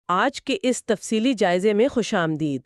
آج کے اس تفصیلی جائزے میں خوش آمدید۔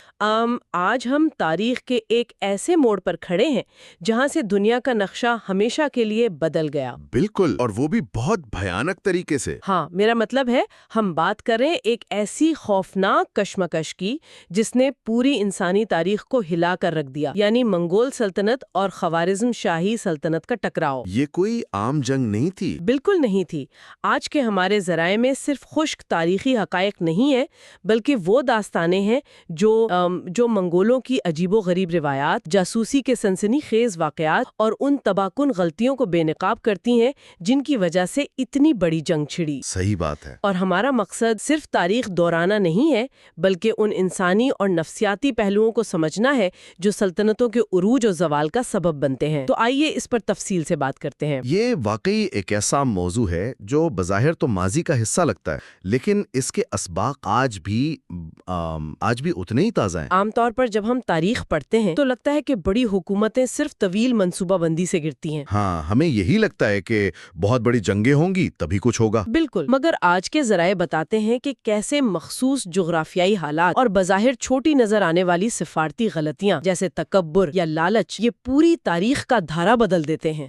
آج ہم تاریخ کے ایک ایسے موڑ پر کھڑے ہیں جہاں سے دنیا کا نقشہ ہمیشہ کے لیے بدل گیا۔ بالکل، اور وہ بھی بہت بھیانک طریقے سے۔ ہاں، میرا مطلب ہے ہم بات کریں ایک ایسی خوفناک کشمکش کی جس نے پوری انسانی تاریخ کو ہلا کر رکھ دیا، یعنی منگول سلطنت اور خوارزم شاہی سلطنت کا ٹکراؤ۔ یہ کوئی عام جنگ نہیں تھی۔ بالکل نہیں تھی۔ آج کے ہمارے ذرائع میں صرف خشک تاریخی حقائق نہیں ہے، بلکہ وہ داستانیں ہیں جو منگولوں کی عجیب و غریب روایات، جاسوسی کے سنسنی خیز واقعات اور ان تباہ کن غلطیوں کو بے نقاب کرتی ہیں جن کی وجہ سے اتنی بڑی جنگ چھڑی۔ صحیح بات ہے۔ اور ہمارا مقصد صرف تاریخ دورانہ نہیں ہے، بلکہ ان انسانی اور نفسیاتی پہلوؤں کو سمجھنا ہے جو سلطنتوں کے عروج و زوال کا سبب بنتے ہیں۔ تو آئیے اس پر تفصیل سے بات کرتے ہیں۔ یہ واقعی ایک ایسا موضوع ہے جو بظاہر تو ماضی کا حصہ لگتا ہے، لیکن اس کے اسباق آج بھی اتنے ہی تازہ ہیں۔ عام طور پر جب ہم تاریخ پڑھتے ہیں تو لگتا ہے کہ بڑی حکومتیں صرف طویل منصوبہ بندی سے گرتی ہیں۔ ہاں، ہمیں یہی لگتا ہے کہ بہت بڑی جنگیں ہوں گی تبھی کچھ ہوگا۔ بالکل، مگر آج کے ذرائع بتاتے ہیں کہ کیسے مخصوص جغرافیائی حالات اور بظاہر چھوٹی نظر آنے والی سفارتی غلطیاں جیسے تکبر یا لالچ یہ پوری تاریخ کا دھارا بدل دیتے ہیں۔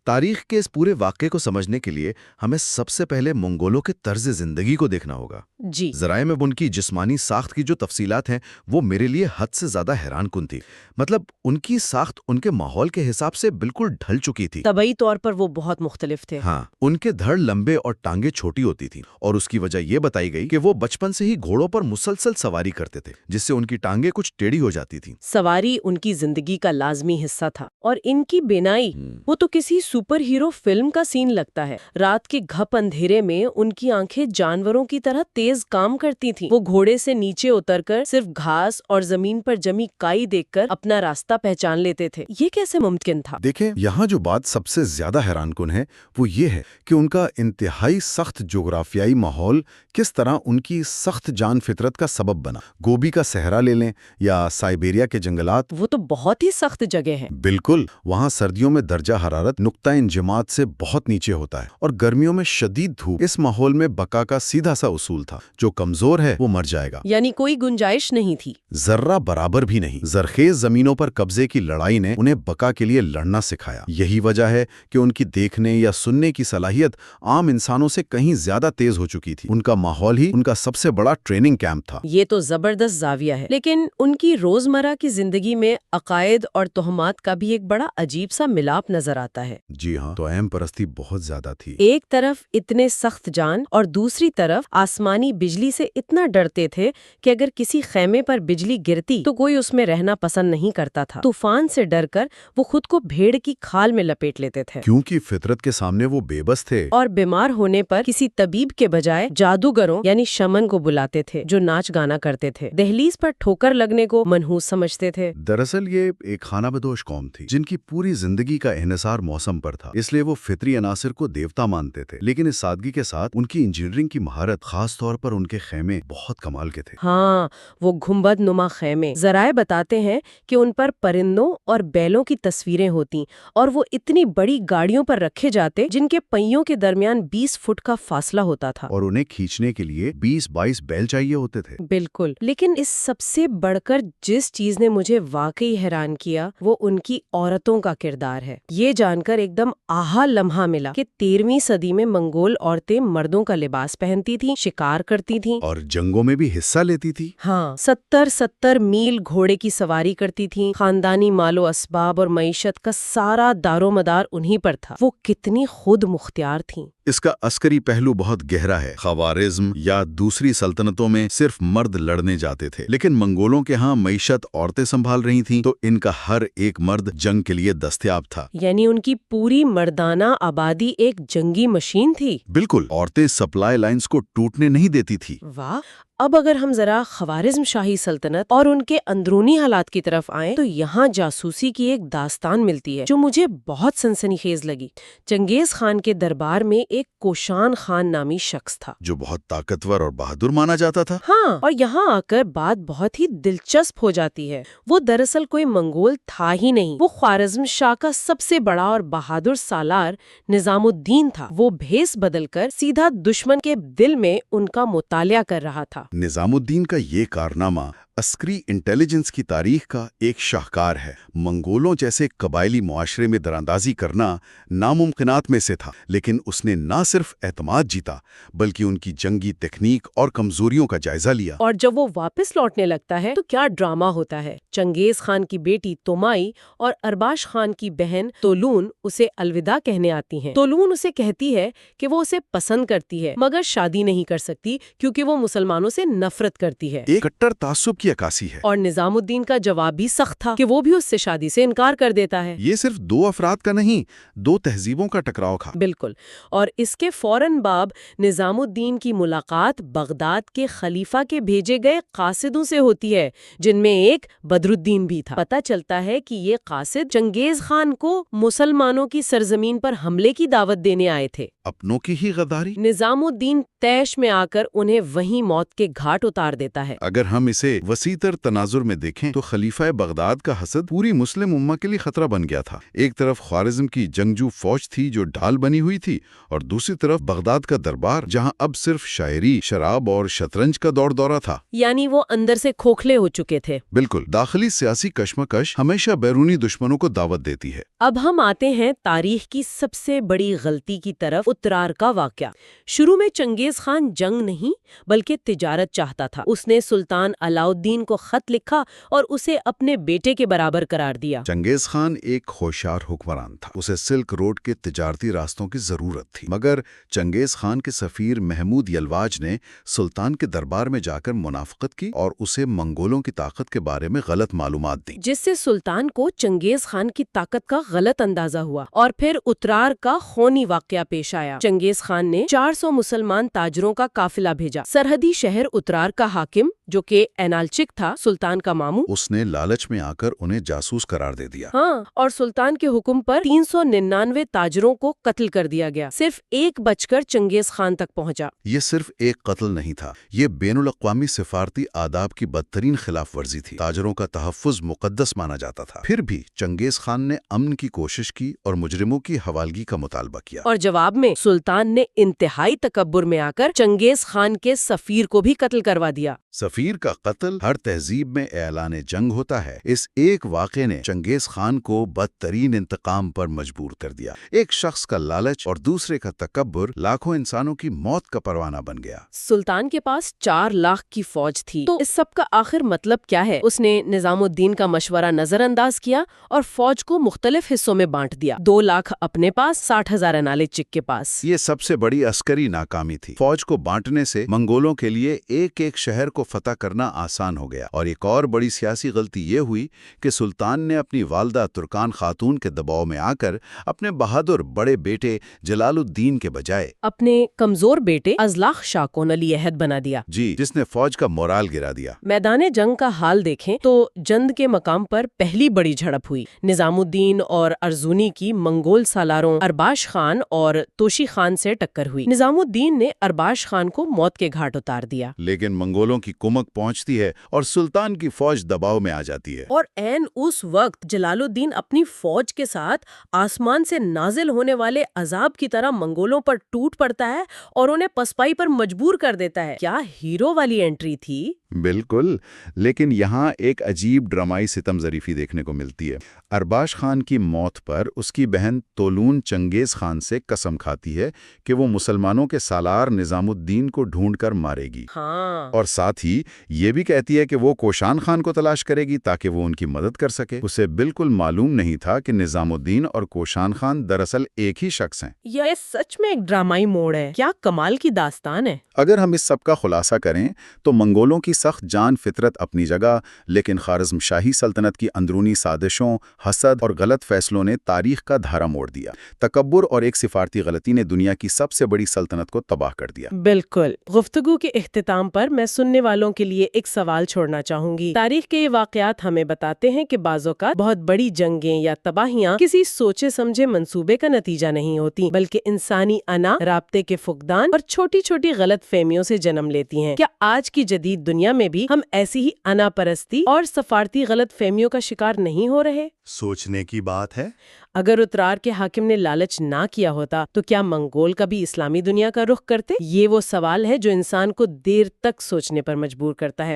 تاریخ کے اس پورے واقعے کو سمجھنے کے لیے ہمیں سب سے پہلے منگولوں کے طرز زندگی کو دیکھنا ہوگا۔ جی، ذرائع میں ان کی جسمانی ساخت کی جو تفصیلات ہیں وہ میرے لیے حد سے زیادہ حیران کن تھی۔ مطلب ان کی ساخت ان کے ماحول کے حساب سے بالکل ڈھل چکی تھی۔ طبعی طور پر وہ بہت مختلف تھے۔ ہاں، ان کے دھڑ لمبے اور ٹانگیں چھوٹی ہوتی تھیں، اور اس کی وجہ یہ بتائی گئی کہ وہ بچپن سے ہی گھوڑوں پر مسلسل سواری کرتے تھے، جس سے ان کی ٹانگیں کچھ ٹیڑھی ہو جاتی تھیں۔ سواری ان کی زندگی کا لازمی حصہ تھا، اور ان کی بینائی وہ تو کسی سپر ہیرو فلم کا سین لگتا ہے۔ رات کے گھپ اندھیرے میں ان کی آنکھیں جانوروں کی طرح تیز کام کرتی تھیں۔ وہ گھوڑے سے نیچے اتر کر صرف گھاس اور زمین پر جمی کائی دیکھ کر اپنا راستہ پہچان لیتے تھے۔ یہ کیسے ممکن تھا؟ دیکھیں، یہاں جو بات سب سے زیادہ حیران کن ہے وہ یہ ہے کہ ان کا انتہائی سخت جغرافیائی ماحول کس طرح ان کی سخت جان فطرت کا سبب بنا۔ گوبی کا صحرا لے لیں یا سائبیریا کے جنگلات، وہ تو بہت ہی سخت جگہ ہے۔ بالکل، وہاں سردیوں میں درجہ حرارت نقطہ انجماد سے بہت نیچے ہوتا ہے، اور گرمیوں میں شدید دھوپ۔ اس ماحول میں بقا کا سیدھا سا اصول تھا، جو کمزور ہے وہ مر جائے گا۔ یعنی کوئی گنجائش نہیں تھی۔ ذرہ برابر بھی نہیں۔ زرخیز زمینوں پر قبضے کی لڑائی نے انہیں بقا کے لیے لڑنا سکھایا۔ یہی وجہ ہے کہ ان کی دیکھنے یا سننے کی صلاحیت عام انسانوں سے کہیں زیادہ تیز ہو چکی تھی۔ ان کا ماحول ہی ان کا سب سے بڑا ٹریننگ کیمپ تھا۔ یہ تو زبردست زاویہ ہے، لیکن ان کی روزمرہ کی زندگی میں عقائد اور توہمات کا بھی ایک بڑا عجیب سا ملاپ نظر آتا ہے۔ جی ہاں، توہم پرستی بہت زیادہ تھی۔ ایک طرف اتنے سخت جان اور دوسری طرف آسمانی بجلی سے اتنا ڈرتے تھے کہ اگر کسی خیمے پر بجلی گرتی تو کوئی اس میں رہنا پسند نہیں کرتا تھا۔ طوفان سے ڈر کر وہ خود کو بھیڑ کی کھال میں لپیٹ لیتے تھے، کیونکہ فطرت کے سامنے وہ بے بس تھے۔ اور بیمار ہونے پر کسی طبیب کے بجائے جادوگروں یعنی شمن کو بلاتے تھے جو ناچ گانا کرتے تھے۔ دہلیز پر ٹھوکر لگنے کو منحوس سمجھتے تھے۔ دراصل یہ ایک خانہ بدوش قوم تھی جن کی پوری زندگی کا انحصار موسم پر تھا، اس لیے وہ فطری عناصر کو دیوتا مانتے تھے، لیکن اس سادگی کے ساتھ ان کی انجینئرنگ کی مہارت، خاص طور پر ان کے خیمے بہت کمال کے تھے۔ ہاں، وہ گھنبد نما خیمے۔ ذرائع بتاتے ہیں کہ ان پر پرندوں اور بیلوں کی تصویریں ہوتی اور وہ اتنی بڑی گاڑیوں پر رکھے جاتے جن کے پہیوں کے درمیان 20 فٹ کا فاصلہ ہوتا تھا، اور انہیں کھینچنے کے لیے 20-22 بیل چاہیے ہوتے تھے۔ بالکل، لیکن اس سب سے بڑھ کر جس چیز نے مجھے واقعی حیران کیا وہ ان کی عورتوں کا کردار ہے۔ یہ جان کر ایک دم آہا لمحہ ملا کہ 13ویں صدی میں منگول عورتیں مردوں کا لباس پہنتی تھیں، شکار کرتی تھیں، اور جنگوں میں بھی حصہ لیتی تھی۔ ہاں، 70 میل گھوڑے کی سواری کرتی تھیں۔ خاندانی مال و اسباب اور معیشت کا سارا دار و مدار انہی پر تھا۔ وہ کتنی خود مختار تھیں۔ اس کا عسکری پہلو بہت گہرا ہے۔ خوارزم یا دوسری سلطنتوں میں صرف مرد لڑنے جاتے تھے، لیکن منگولوں کے ہاں معیشت عورتیں سنبھال رہی تھیں، تو ان کا ہر ایک مرد جنگ کے لیے دستیاب تھا۔ یعنی ان کی پوری مردانہ آبادی ایک جنگی مشین تھی۔ بالکل، عورتیں سپلائی لائنز کو ٹوٹنے نہیں دیتی تھی۔ واہ! اب اگر ہم ذرا خوارزم شاہی سلطنت اور ان کے اندرونی حالات کی طرف آئیں تو یہاں جاسوسی کی ایک داستان ملتی ہے جو مجھے بہت سنسنی خیز لگی۔ چنگیز خان کے دربار میں ایک کوشان خان نامی شخص تھا جو بہت طاقتور اور بہادر مانا جاتا تھا۔ ہاں، اور یہاں آ کر بات بہت ہی دلچسپ ہو جاتی ہے۔ وہ دراصل کوئی منگول تھا ہی نہیں، وہ خوارزم شاہ کا سب سے بڑا اور بہادر سالار نظام الدین تھا۔ وہ بھیس بدل کر سیدھا دشمن کے دل میں ان کا مطالعہ کر رہا تھا۔ نظام الدین کا یہ کارنامہ عسکری انٹیلیجنس کی تاریخ کا ایک شاہکار ہے۔ منگولوں جیسے قبائلی معاشرے میں دراندازی کرنا ناممکنات میں سے تھا، لیکن اس نے نہ صرف اعتماد جیتا بلکہ ان کی جنگی تکنیک اور کمزوریوں کا جائزہ لیا۔ اور جب وہ واپس لوٹنے لگتا ہے تو کیا ڈرامہ ہوتا ہے۔ چنگیز خان کی بیٹی تومائی اور ارباش خان کی بہن تولون اسے الوداع کہنے آتی ہیں۔ تولون اسے کہتی ہے کہ وہ اسے پسند کرتی ہے مگر شادی نہیں کر سکتی کیونکہ وہ مسلمانوں سے نفرت کرتی ہے۔ ایک کٹر تعصب کی عکاسی ہے۔ اور نظام الدین کا جواب بھی سخت تھا کہ وہ بھی اس سے شادی سے انکار کر دیتا ہے۔ یہ صرف دو افراد کا نہیں، دو تہذیبوں کا ٹکراؤ تھا۔ بالکل، اور اس کے فوراً بعد نظام الدین کی ملاقات بغداد کے خلیفہ کے بھیجے گئے قاصدوں سے ہوتی ہے، جن میں ایک بدر الدین بھی تھا۔ پتہ چلتا ہے کہ یہ قاصد چنگیز خان کو مسلمانوں کی سرزمین پر حملے کی دعوت دینے آئے تھے۔ اپنوں کی ہی غداری۔ نظام الدین طیش میں آ کر انہیں وہیں موت کے گھاٹ اتار دیتا ہے۔ اگر ہم اسے وسیع تر تناظر میں دیکھیں تو خلیفہ بغداد کا حسد پوری مسلم امہ کے لیے خطرہ بن گیا تھا۔ ایک طرف خوارزم کی جنگجو فوج تھی جو ڈھال بنی ہوئی تھی، اور دوسری طرف بغداد کا دربار جہاں اب صرف شاعری، شراب اور شطرنج کا دور دورہ تھا۔ یعنی وہ اندر سے کھوکھلے ہو چکے تھے۔ بالکل، داخلی سیاسی کشمکش ہمیشہ بیرونی دشمنوں کو دعوت دیتی ہے۔ اب ہم آتے ہیں تاریخ کی سب سے بڑی غلطی کی طرف، اترار کا واقعہ۔ شروع میں چنگیز خان جنگ نہیں بلکہ تجارت چاہتا تھا۔ اس نے سلطان علاء الدین کو خط لکھا اور اسے اپنے بیٹے کے برابر قرار دیا۔ چنگیز خان ایک ہوشیار حکمران تھا، اسے سلک روڈ کے تجارتی راستوں کی ضرورت تھی، مگر چنگیز خان کے سفیر محمود یلواج نے سلطان کے دربار میں جا کر منافقت کی اور اسے منگولوں کی طاقت کے بارے میں غلط معلومات دی، جس سے سلطان کو چنگیز خان کی طاقت کا غلط اندازہ ہوا اور پھر اترار کا خونی واقعہ پیش آیا۔ چنگیز خان نے 400 مسلمان تاجروں کا قافلہ بھیجا۔ سرحدی شہر اترار کا حاکم جو کہ اینالچک تھا، سلطان کا ماموں، اس نے لالچ میں آ کر انہیں جاسوس قرار دے دیا۔ ہاں، اور سلطان کے حکم پر 399 تاجروں کو قتل کر دیا گیا۔ صرف ایک بچ کر چنگیز خان تک پہنچا۔ یہ صرف ایک قتل نہیں تھا، یہ بین الاقوامی سفارتی آداب کی بدترین خلاف ورزی تھی۔ تاجروں کا تحفظ مقدس مانا جاتا تھا۔ پھر بھی چنگیز خان نے امن کی کوشش کی اور مجرموں کی حوالگی کا مطالبہ کیا، اور جواب میں سلطان نے انتہائی تکبر میں آ کر چنگیز خان کے سفیر کو بھی قتل کروا دیا۔ سفیر کا قتل ہر تہذیب میں اعلان جنگ ہوتا ہے۔ اس ایک واقعے نے چنگیز خان کو بدترین انتقام پر مجبور کر دیا۔ ایک شخص کا لالچ اور دوسرے کا تکبر لاکھوں انسانوں کی موت کا پروانہ بن گیا۔ سلطان کے پاس 4 لاکھ کی فوج تھی، تو اس سب کا آخر مطلب کیا ہے؟ اس نے نظام الدین کا مشورہ نظر انداز کیا اور فوج کو مختلف حصوں میں بانٹ دیا۔ 2 لاکھ اپنے پاس، 60,000 اینالچک کے پاس۔ یہ سب سے بڑی عسکری ناکامی تھی۔ فوج کو بانٹنے سے منگولوں کے لیے ایک ایک شہر کو فتح کرنا آسان ہو گیا، اور ایک اور بڑی سیاسی غلطی یہ ہوئی کہ سلطان نے اپنی والدہ ترکان خاتون کے دباؤ میں آ کر اپنے بہادر بڑے بیٹے جلال الدین کے بجائے اپنے کمزور بیٹے ازلاخ شاہ کو ولی عہد بنا دیا، جس نے فوج کا مورال گرا دیا۔ میدان جنگ کا حال دیکھیں تو جند کے مقام پر پہلی بڑی جھڑپ ہوئی۔ نظام الدین اور ارزونی کی منگول سالاروں ارباش خان اور توشی خان سے ٹکر ہوئی۔ نظام الدین نے ارباش خان کو موت کے گھاٹ اتار دیا، لیکن منگولوں کی کمک پہنچتی ہے اور سلطان کی فوج دباؤ میں آ جاتی ہے۔ اور عین اس وقت جلال الدین اپنی فوج کے ساتھ آسمان سے نازل ہونے والے عذاب کی طرح منگولوں پر ٹوٹ پڑتا ہے اور انہیں پسپائی پر مجبور کر دیتا ہے۔ کیا ہیرو والی انٹری تھی! بالکل، لیکن یہاں ایک عجیب ڈرامائی ستم ظریفی دیکھنے کو ملتی ہے۔ ارباش خان کی موت پر اس کی بہن تولون چنگیز خان سے قسم کھاتی ہے کہ وہ مسلمانوں کے سالار نظام الدین کو ڈھونڈ کر مارے گی، اور ساتھ ہی یہ بھی کہتی ہے کہ وہ کوشان خان کو تلاش کرے گی تاکہ وہ ان کی مدد کر سکے۔ اسے بالکل معلوم نہیں تھا کہ نظام الدین اور کوشان خان دراصل ایک ہی شخص ہیں۔ یہ سچ میں ایک ڈرامائی موڑ ہے، کیا کمال کی داستان ہے۔ اگر ہم اس سب کا خلاصہ کریں تو منگولوں کی سخت جان فطرت اپنی جگہ، لیکن خوارزم شاہی سلطنت کی اندرونی سازشوں، حسد اور غلط فیصلوں نے تاریخ کا دھارا موڑ دیا۔ تکبر اور ایک سفارتی غلطی نے دنیا کی سب سے بڑی سلطنت کو تباہ کر دیا۔ بالکل۔ گفتگو کے اختتام پر میں سننے والوں کے لیے ایک سوال چھوڑنا چاہوں گی۔ تاریخ کے یہ واقعات ہمیں بتاتے ہیں کہ بعض اوقات بہت بڑی جنگیں یا تباہیاں کسی سوچے سمجھے منصوبے کا نتیجہ نہیں ہوتی، بلکہ انسانی انا، رابطے کے فقدان اور چھوٹی چھوٹی غلط فہمیوں سے جنم لیتی ہیں۔ کیا آج کی جدید دنیا میں بھی ہم ایسی ہی انا پرستی اور سفارتی غلط فہمیوں کا شکار نہیں ہو رہے؟ سوچنے کی بات ہے۔ اگر اترار کے حاکم نے لالچ نہ کیا ہوتا تو کیا منگول کبھی اسلامی دنیا کا رخ کرتے؟ یہ وہ سوال ہے جو انسان کو دیر تک سوچنے پر مجبور کرتا ہے۔